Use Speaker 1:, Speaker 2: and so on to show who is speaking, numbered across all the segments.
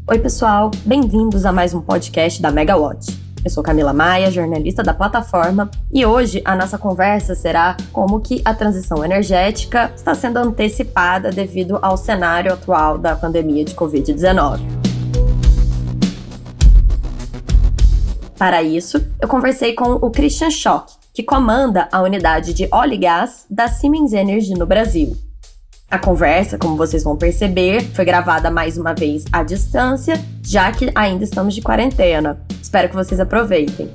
Speaker 1: Oi, pessoal, bem-vindos a mais um podcast da Megawatt. Eu sou Camila Maia, jornalista da plataforma, e hoje a nossa conversa será como que a transição energética está sendo antecipada devido ao cenário atual da pandemia de Covid-19. Para isso, eu conversei com o Christian Schoch, que comanda a unidade de óleo e gás da Siemens Energy no Brasil. A conversa, como vocês vão perceber, foi gravada mais uma vez à distância, já que ainda estamos de quarentena. Espero que vocês aproveitem.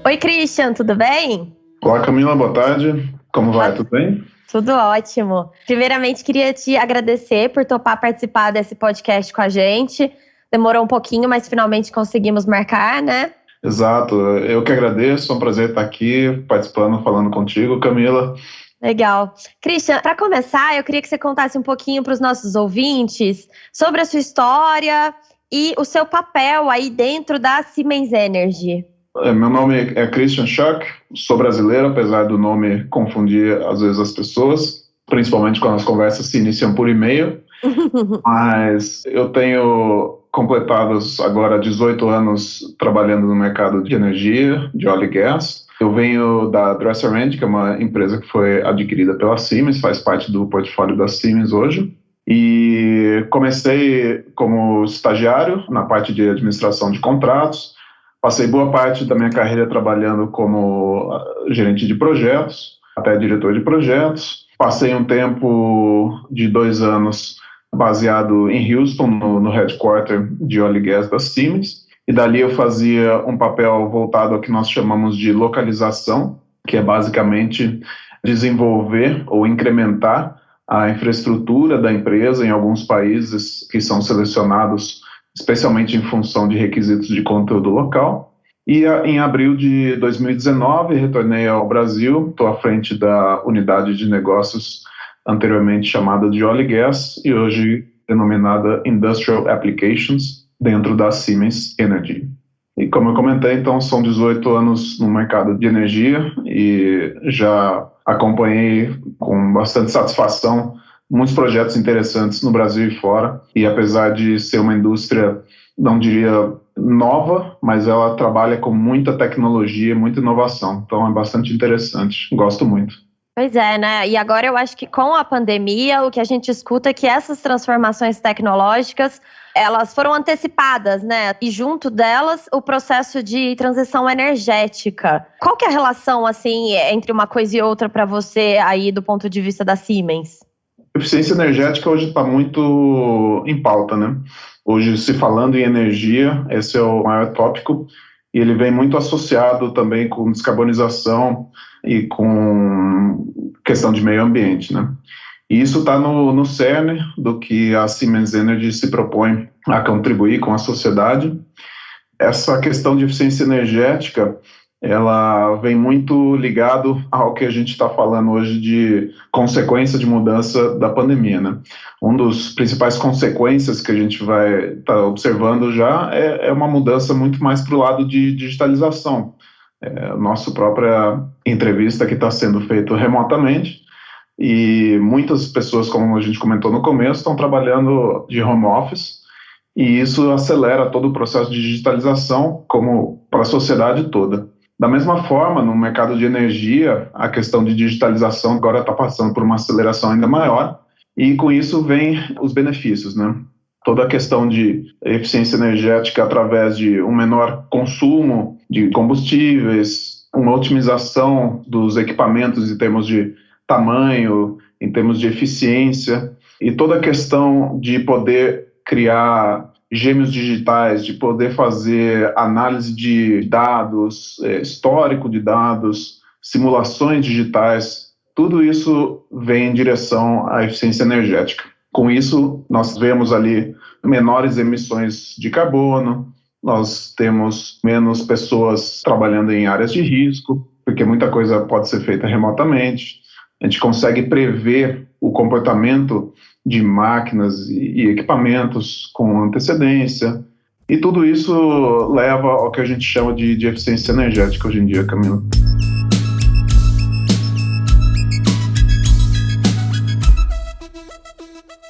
Speaker 1: Oi, Christian, tudo bem?
Speaker 2: Olá, Camila, boa tarde. Como vai? Tudo bem?
Speaker 1: Tudo ótimo. Primeiramente, queria te agradecer por topar participar desse podcast com a gente. Demorou um pouquinho, mas finalmente conseguimos marcar, né?
Speaker 2: Exato, eu que agradeço, é um prazer estar aqui participando, falando contigo, Camila.
Speaker 1: Legal. Christian, para começar, eu queria que você contasse um pouquinho para os nossos ouvintes sobre a sua história e o seu papel aí dentro da Siemens Energy.
Speaker 2: Meu nome é Christian Schoch, sou brasileiro, apesar do nome confundir às vezes as pessoas, principalmente quando as conversas se iniciam por e-mail, mas eu tenho completados agora 18 anos trabalhando no mercado de energia, de óleo e gás. Eu venho da Dresser-Rand, que é uma empresa que foi adquirida pela Siemens, faz parte do portfólio da Siemens hoje. E comecei como estagiário na parte de administração de contratos. Passei boa parte da minha carreira trabalhando como gerente de projetos, até diretor de projetos. Passei um tempo de 2 anos baseado em Houston, no headquarter de óleo e gás da Siemens, e dali eu fazia um papel voltado ao que nós chamamos de localização, que é basicamente desenvolver ou incrementar a infraestrutura da empresa em alguns países que são selecionados especialmente em função de requisitos de conteúdo local. E em abril de 2019 retornei ao Brasil, estou à frente da unidade de negócios anteriormente chamada de óleo e gás, e hoje denominada Industrial Applications, dentro da Siemens Energy. E como eu comentei, então, são 18 anos no mercado de energia e já acompanhei com bastante satisfação muitos projetos interessantes no Brasil e fora, e apesar de ser uma indústria, não diria nova, mas ela trabalha com muita tecnologia, muita inovação, então é bastante interessante, gosto muito.
Speaker 1: Pois é, né? E agora eu acho que com a pandemia, o que a gente escuta é que essas transformações tecnológicas, elas foram antecipadas, né? E junto delas, o processo de transição energética. Qual que é a relação, assim, entre uma coisa e outra para você aí do ponto de vista da Siemens?
Speaker 2: Eficiência energética hoje está muito em pauta, né? Hoje, se falando em energia, esse é o maior tópico, e ele vem muito associado também com descarbonização e com questão de meio ambiente, né? E isso está no cerne do que a Siemens Energy se propõe a contribuir com a sociedade. Essa questão de eficiência energética, ela vem muito ligado ao que a gente está falando hoje de consequência de mudança da pandemia, né? Uma das principais consequências que a gente vai estar observando já é uma mudança muito mais para o lado de digitalização. Nossa própria entrevista que está sendo feita remotamente, e muitas pessoas, como a gente comentou no começo, estão trabalhando de home office, e isso acelera todo o processo de digitalização como para a sociedade toda. Da mesma forma, no mercado de energia, a questão de digitalização agora está passando por uma aceleração ainda maior, e com isso vem os benefícios, né? Toda a questão de eficiência energética através de um menor consumo de combustíveis, uma otimização dos equipamentos em termos de tamanho, em termos de eficiência, e toda a questão de poder criar gêmeos digitais, de poder fazer análise de dados, histórico de dados, simulações digitais, tudo isso vem em direção à eficiência energética. Com isso, nós vemos ali menores emissões de carbono, nós temos menos pessoas trabalhando em áreas de risco, porque muita coisa pode ser feita remotamente. A gente consegue prever o comportamento de máquinas e equipamentos com antecedência. E tudo isso leva ao que a gente chama de eficiência energética hoje em dia, Camila.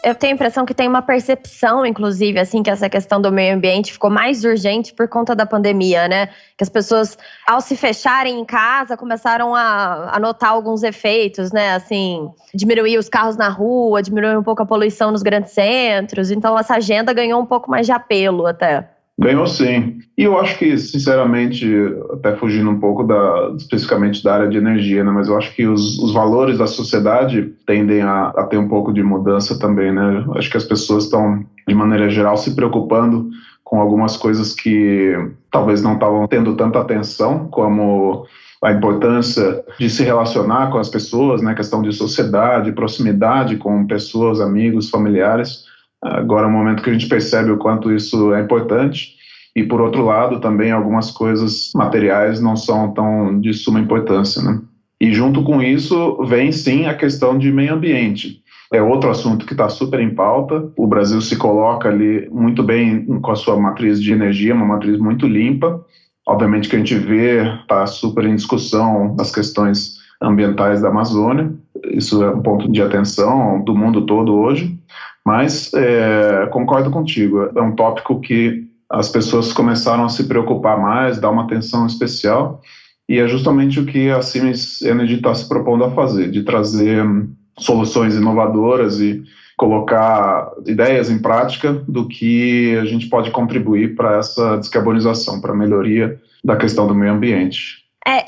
Speaker 1: Eu tenho a impressão que tem uma percepção, inclusive, assim, que essa questão do meio ambiente ficou mais urgente por conta da pandemia, né? Que as pessoas, ao se fecharem em casa, começaram a notar alguns efeitos, né? Assim, diminuir os carros na rua, diminuir um pouco a poluição nos grandes centros. Então, essa agenda ganhou um pouco mais de apelo até.
Speaker 2: Ganhou sim. E eu acho que, sinceramente, até fugindo um pouco especificamente da área de energia, né? Mas eu acho que os valores da sociedade tendem a ter um pouco de mudança também, né? Eu acho que as pessoas estão, de maneira geral, se preocupando com algumas coisas que talvez não estavam tendo tanta atenção, como a importância de se relacionar com as pessoas, né? A questão de sociedade, proximidade com pessoas, amigos, familiares. Agora é um momento que a gente percebe o quanto isso é importante e, por outro lado, também algumas coisas materiais não são tão de suma importância, né? E junto com isso vem sim a questão de meio ambiente. É outro assunto que está super em pauta. O Brasil se coloca ali muito bem com a sua matriz de energia, uma matriz muito limpa. Obviamente que a gente vê, está super em discussão as questões ambientais da Amazônia. Isso é um ponto de atenção do mundo todo hoje. Mas concordo contigo, é um tópico que as pessoas começaram a se preocupar mais, dar uma atenção especial, e é justamente o que a Siemens Energy está se propondo a fazer, de trazer soluções inovadoras e colocar ideias em prática do que a gente pode contribuir para essa descarbonização, para a melhoria da questão do meio ambiente.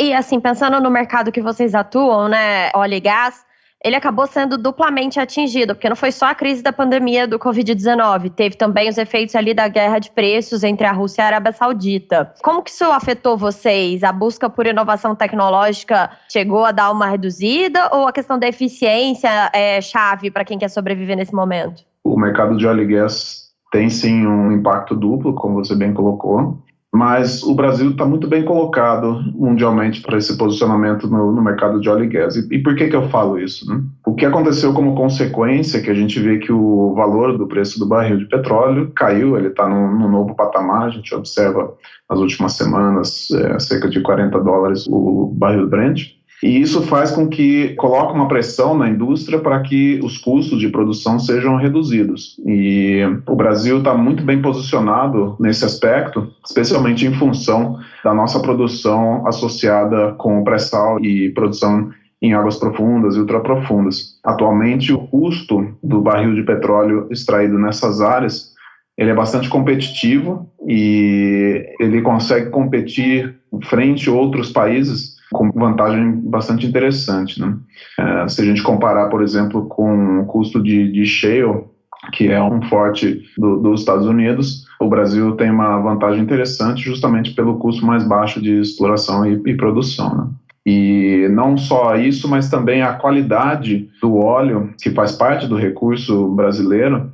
Speaker 1: E assim, pensando no mercado que vocês atuam, né, óleo e gás, ele acabou sendo duplamente atingido, porque não foi só a crise da pandemia do Covid-19, teve também os efeitos ali da guerra de preços entre a Rússia e a Arábia Saudita. Como que isso afetou vocês? A busca por inovação tecnológica chegou a dar uma reduzida ou a questão da eficiência é chave para quem quer sobreviver nesse momento?
Speaker 2: O mercado de óleo e gás tem sim um impacto duplo, como você bem colocou. Mas o Brasil está muito bem colocado mundialmente para esse posicionamento no mercado de óleo e gás. E por que eu falo isso, né? O que aconteceu como consequência, que a gente vê que o valor do preço do barril de petróleo caiu, ele está num novo patamar, a gente observa nas últimas semanas cerca de $40 o barril Brent. E isso faz com que coloque uma pressão na indústria para que os custos de produção sejam reduzidos. E o Brasil está muito bem posicionado nesse aspecto, especialmente em função da nossa produção associada com o pré-sal e produção em águas profundas e ultraprofundas. Atualmente, o custo do barril de petróleo extraído nessas áreas ele é bastante competitivo e ele consegue competir frente a outros países com vantagem bastante interessante, né? Se a gente comparar, por exemplo, com o custo de shale, que é um forte dos Estados Unidos, o Brasil tem uma vantagem interessante justamente pelo custo mais baixo de exploração e produção, né? E não só isso, mas também a qualidade do óleo, que faz parte do recurso brasileiro,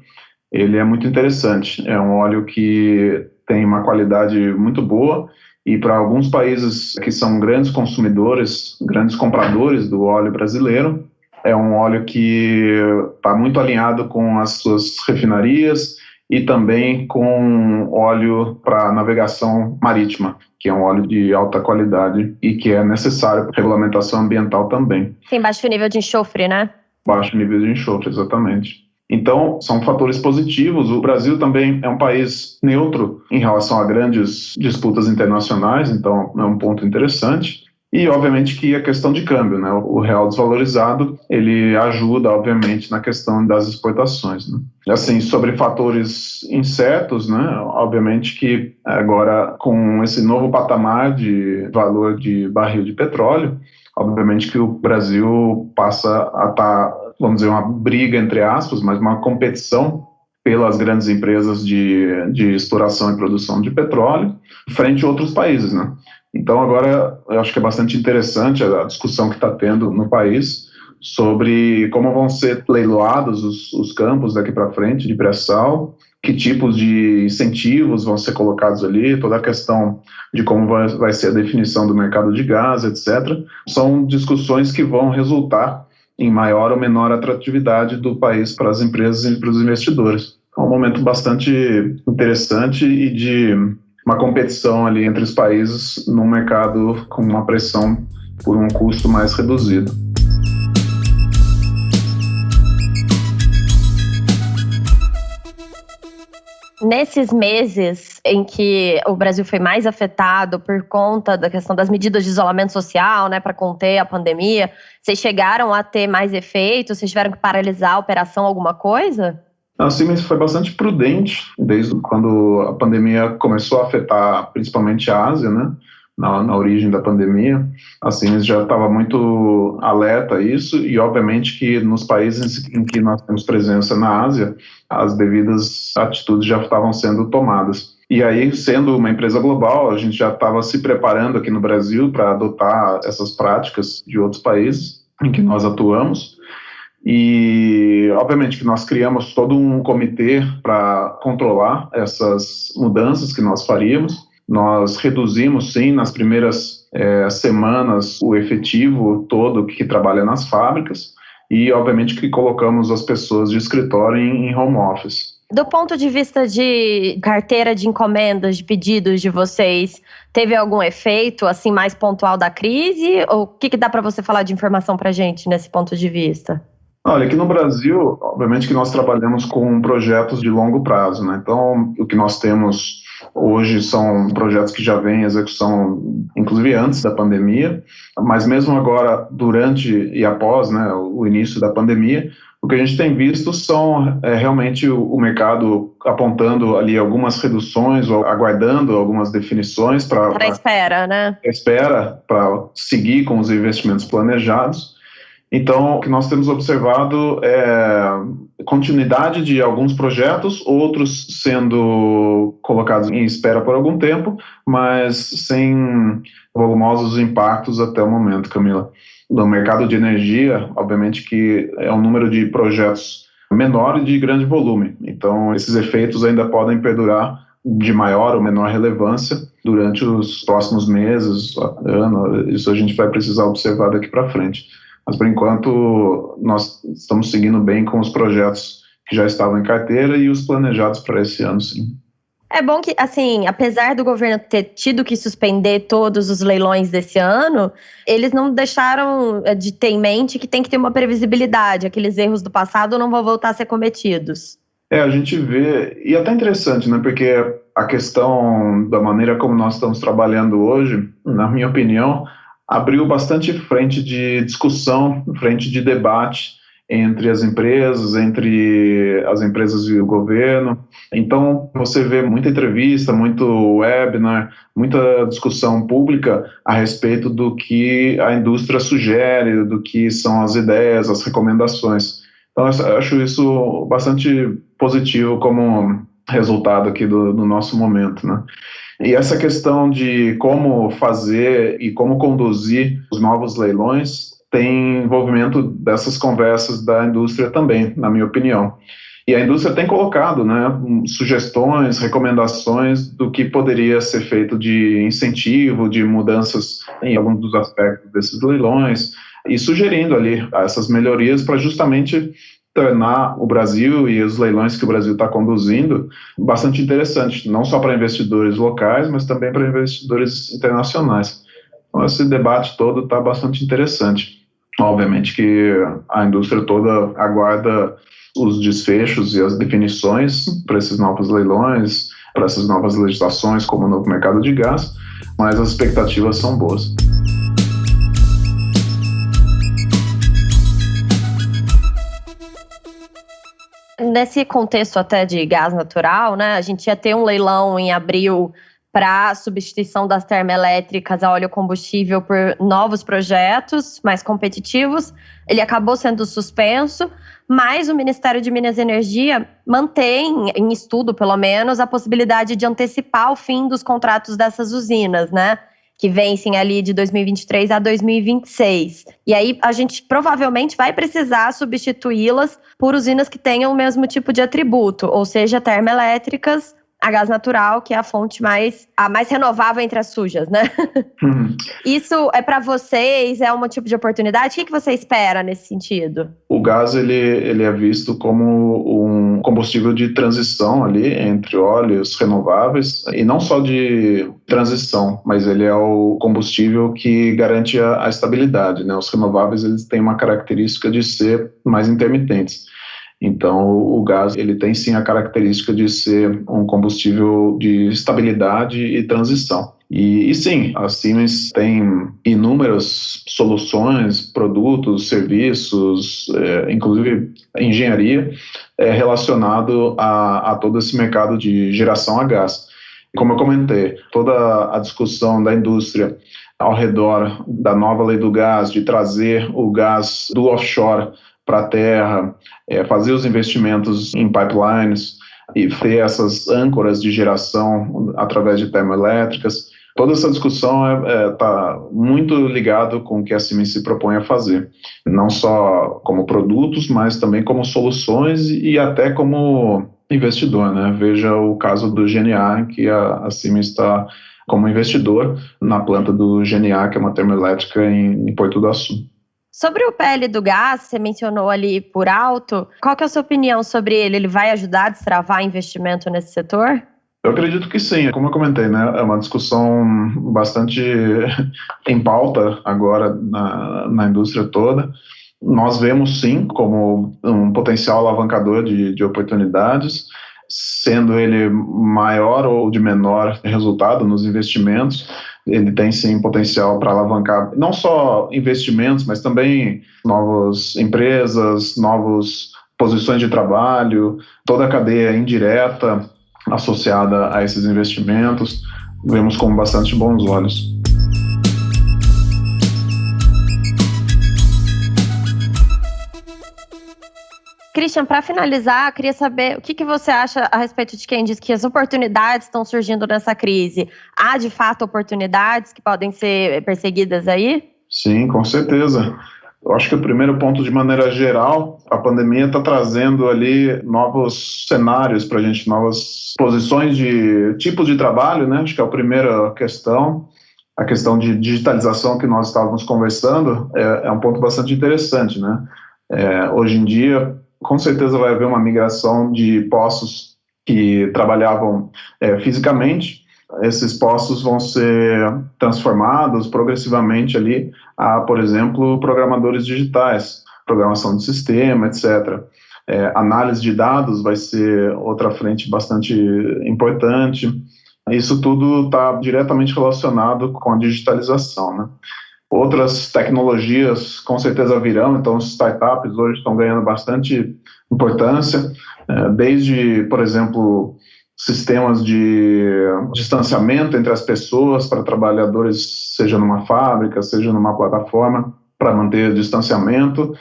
Speaker 2: ele é muito interessante. É um óleo que tem uma qualidade muito boa, e para alguns países que são grandes consumidores, grandes compradores do óleo brasileiro, é um óleo que está muito alinhado com as suas refinarias e também com óleo para navegação marítima, que é um óleo de alta qualidade e que é necessário para regulamentação ambiental também.
Speaker 1: Tem baixo nível de enxofre, né?
Speaker 2: Baixo nível de enxofre, exatamente. Então, são fatores positivos. O Brasil também é um país neutro em relação a grandes disputas internacionais, então é um ponto interessante. E, obviamente, que a questão de câmbio, né? O real desvalorizado, ele ajuda, obviamente, na questão das exportações, né? Assim, sobre fatores incertos, né? Obviamente que agora, com esse novo patamar de valor de barril de petróleo, obviamente que o Brasil passa a estar, vamos dizer, uma briga, entre aspas, mas uma competição pelas grandes empresas de exploração e produção de petróleo frente a outros países, né? Então, agora, eu acho que é bastante interessante a discussão que está tendo no país sobre como vão ser leiloados os campos daqui para frente de pré-sal, que tipos de incentivos vão ser colocados ali, toda a questão de como vai ser a definição do mercado de gás, etc. São discussões que vão resultar em maior ou menor atratividade do país para as empresas e para os investidores. É um momento bastante interessante e de uma competição ali entre os países num mercado com uma pressão por um custo mais reduzido.
Speaker 1: Nesses meses em que o Brasil foi mais afetado por conta da questão das medidas de isolamento social, né, para conter a pandemia, vocês chegaram a ter mais efeitos? Vocês tiveram que paralisar a operação, alguma coa?
Speaker 2: A Siemens foi bastante prudente desde quando a pandemia começou a afetar principalmente a Ásia, né? Na origem da pandemia. A Siemens já estava muito alerta a isso e, obviamente, que nos países em que nós temos presença na Ásia, as devidas atitudes já estavam sendo tomadas. E aí, sendo uma empresa global, a gente já estava se preparando aqui no Brasil para adotar essas práticas de outros países em que nós atuamos. E, obviamente, que nós criamos todo um comitê para controlar essas mudanças que nós faríamos. Nós reduzimos, sim, nas primeiras semanas o efetivo todo que trabalha nas fábricas e, obviamente, que colocamos as pessoas de escritório em home office.
Speaker 1: Do ponto de vista de carteira de encomendas, de pedidos de vocês, teve algum efeito assim mais pontual da crise? Ou o que dá para você falar de informação para a gente nesse ponto de vista?
Speaker 2: Olha, aqui no Brasil, obviamente que nós trabalhamos com projetos de longo prazo, né? Então, o que nós temos hoje são projetos que já vêm em execução, inclusive antes da pandemia, mas mesmo agora, durante e após, né, o início da pandemia, o que a gente tem visto são realmente o mercado apontando ali algumas reduções ou aguardando algumas definições para
Speaker 1: espera, né?
Speaker 2: Espera para seguir com os investimentos planejados. Então, o que nós temos observado é continuidade de alguns projetos, outros sendo colocados em espera por algum tempo, mas sem volumosos impactos até o momento, Camila. No mercado de energia, obviamente que é um número de projetos menor e de grande volume. Então, esses efeitos ainda podem perdurar de maior ou menor relevância durante os próximos meses, ano. Isso a gente vai precisar observar daqui para frente. Mas, por enquanto, nós estamos seguindo bem com os projetos que já estavam em carteira e os planejados para esse ano, sim.
Speaker 1: É bom que, assim, apesar do governo ter tido que suspender todos os leilões desse ano, eles não deixaram de ter em mente que tem que ter uma previsibilidade. Aqueles erros do passado não vão voltar a ser cometidos.
Speaker 2: A gente vê, e é até interessante, né, porque a questão da maneira como nós estamos trabalhando hoje, na minha opinião, abriu bastante frente de discussão, frente de debate entre as empresas e o governo. Então, você vê muita entrevista, muito webinar, muita discussão pública a respeito do que a indústria sugere, do que são as ideias, as recomendações. Então, eu acho isso bastante positivo como resultado aqui do nosso momento, né? E essa questão de como fazer e como conduzir os novos leilões tem envolvimento dessas conversas da indústria também, na minha opinião. E a indústria tem colocado, né, sugestões, recomendações do que poderia ser feito de incentivo, de mudanças em alguns dos aspectos desses leilões, e sugerindo ali essas melhorias para justamente tornar o Brasil e os leilões que o Brasil está conduzindo bastante interessante, não só para investidores locais, mas também para investidores internacionais. Então, esse debate todo está bastante interessante. Obviamente que a indústria toda aguarda os desfechos e as definições para esses novos leilões, para essas novas legislações, como o novo mercado de gás, mas as expectativas são boas.
Speaker 1: Nesse contexto até de gás natural, né, a gente ia ter um leilão em abril para a substituição das termoelétricas a óleo combustível por novos projetos mais competitivos. Ele acabou sendo suspenso, mas o Ministério de Minas e Energia mantém, em estudo pelo menos, a possibilidade de antecipar o fim dos contratos dessas usinas, né? Que vencem ali de 2023 a 2026. E aí a gente provavelmente vai precisar substituí-las por usinas que tenham o mesmo tipo de atributo, ou seja, termoelétricas, a gás natural, que é a fonte mais renovável entre as sujas, né? Isso é para vocês, é um tipo de oportunidade? O que você espera nesse sentido?
Speaker 2: O gás ele é visto como um combustível de transição ali entre óleos renováveis, e não só de transição, mas ele é o combustível que garante a estabilidade, né? Os renováveis eles têm uma característica de ser mais intermitentes. Então, o gás ele tem sim a característica de ser um combustível de estabilidade e transição. E sim, a Siemens tem inúmeras soluções, produtos, serviços, inclusive engenharia, relacionado a todo esse mercado de geração a gás. Como eu comentei, toda a discussão da indústria ao redor da nova lei do gás, de trazer o gás do offshore para a terra, fazer os investimentos em pipelines e ter essas âncoras de geração através de termoelétricas. Toda essa discussão está muito ligada com o que a Siemens se propõe a fazer, não só como produtos, mas também como soluções e até como investidor, né? Veja o caso do GNA, em que a Siemens está como investidor na planta do GNA, que é uma termoelétrica em Porto do Açu.
Speaker 1: Sobre o PL do gás, você mencionou ali por alto, qual que é a sua opinião sobre ele? Ele vai ajudar a destravar investimento nesse setor?
Speaker 2: Eu acredito que sim, como eu comentei, né, é uma discussão bastante em pauta agora na indústria toda. Nós vemos sim como um potencial alavancador de oportunidades, sendo ele maior ou de menor resultado nos investimentos. Ele tem sim potencial para alavancar não só investimentos, mas também novas empresas, novas posições de trabalho, toda a cadeia indireta associada a esses investimentos, vemos com bastante bons olhos.
Speaker 1: Christian, para finalizar, queria saber o que você acha a respeito de quem diz que as oportunidades estão surgindo nessa crise. Há, de fato, oportunidades que podem ser perseguidas aí?
Speaker 2: Sim, com certeza. Eu acho que o primeiro ponto, de maneira geral, a pandemia está trazendo ali novos cenários para a gente, novas posições de tipos de trabalho, né? Acho que é a primeira questão. A questão de digitalização que nós estávamos conversando é um ponto bastante interessante, né? Hoje em dia, com certeza vai haver uma migração de postos que trabalhavam fisicamente. Esses postos vão ser transformados progressivamente ali a, por exemplo, programadores digitais, programação de sistema, etc. Análise de dados vai ser outra frente bastante importante. Isso tudo está diretamente relacionado com a digitalização, né? Outras tecnologias com certeza virão, então os startups hoje estão ganhando bastante importância, desde, por exemplo, sistemas de distanciamento entre as pessoas para trabalhadores, seja numa fábrica, seja numa plataforma, para manter distanciamento,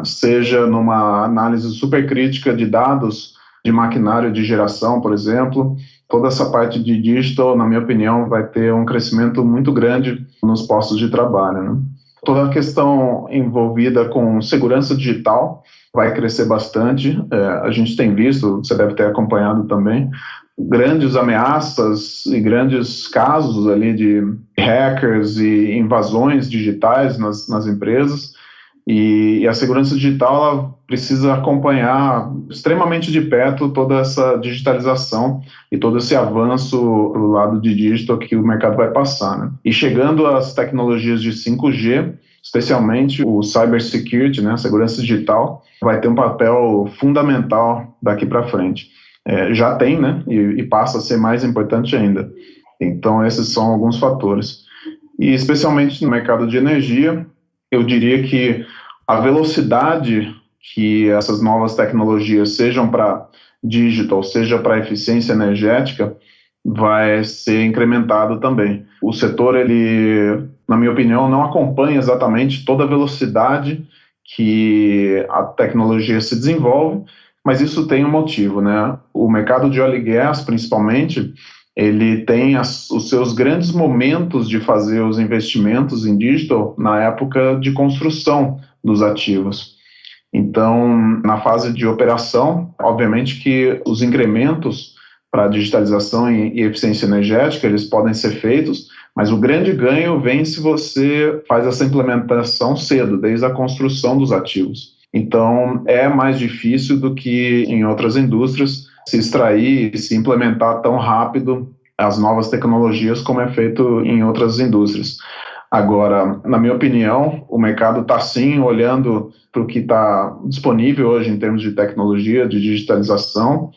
Speaker 2: seja numa análise supercrítica de dados de maquinário de geração, por exemplo. Toda essa parte de digital, na minha opinião, vai ter um crescimento muito grande nos postos de trabalho, né? Toda a questão envolvida com segurança digital vai crescer bastante. A gente tem visto, você deve ter acompanhado também, grandes ameaças e grandes casos ali de hackers e invasões digitais nas empresas. E a segurança digital ela precisa acompanhar extremamente de perto toda essa digitalização e todo esse avanço do lado de digital que o mercado vai passar, né? E chegando às tecnologias de 5G, especialmente o cybersecurity, né, a segurança digital, vai ter um papel fundamental daqui para frente. Já tem, né, e passa a ser mais importante ainda. Então, esses são alguns fatores. E especialmente no mercado de energia, eu diria que a velocidade que essas novas tecnologias, sejam para digital, seja para eficiência energética, vai ser incrementado também. O setor, ele, na minha opinião, não acompanha exatamente toda a velocidade que a tecnologia se desenvolve, mas isso tem um motivo, né? O mercado de óleo e gás, principalmente, ele tem os seus grandes momentos de fazer os investimentos em digital na época de construção dos ativos. Então, na fase de operação, obviamente que os incrementos para digitalização e eficiência energética, eles podem ser feitos, mas o grande ganho vem se você faz essa implementação cedo, desde a construção dos ativos. Então, é mais difícil do que em outras indústrias se extrair e se implementar tão rápido as novas tecnologias como é feito em outras indústrias. Agora, na minha opinião, o mercado está sim olhando para o que está disponível hoje em termos de tecnologia, de digitalização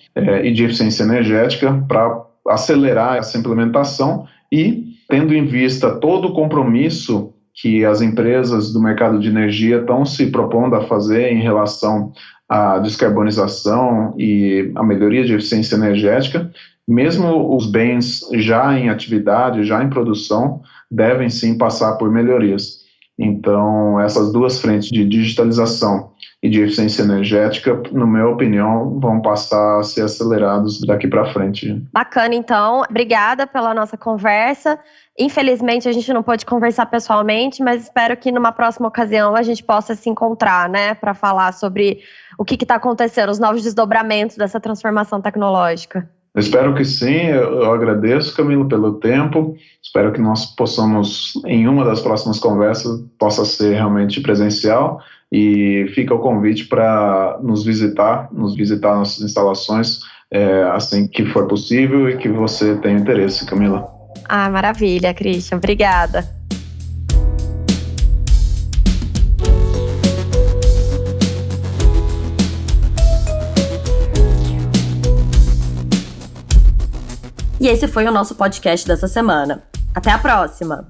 Speaker 2: e de eficiência energética para acelerar essa implementação e tendo em vista todo o compromisso que as empresas do mercado de energia estão se propondo a fazer em relação à descarbonização e à melhoria de eficiência energética, mesmo os bens já em atividade, já em produção, devem sim passar por melhorias. Então, essas duas frentes de digitalização e de eficiência energética, na minha opinião, vão passar a ser acelerados daqui para frente.
Speaker 1: Bacana, então. Obrigada pela nossa conversa. Infelizmente, a gente não pôde conversar pessoalmente, mas espero que numa próxima ocasião a gente possa se encontrar, né, para falar sobre o que está acontecendo, os novos desdobramentos dessa transformação tecnológica.
Speaker 2: Eu espero que sim, eu agradeço, Camila, pelo tempo, espero que nós possamos, em uma das próximas conversas, possa ser realmente presencial, e fica o convite para nos visitar nossas instalações assim que for possível e que você tenha interesse, Camila.
Speaker 1: Ah, maravilha, Christian, obrigada. E esse foi o nosso podcast dessa semana. Até a próxima!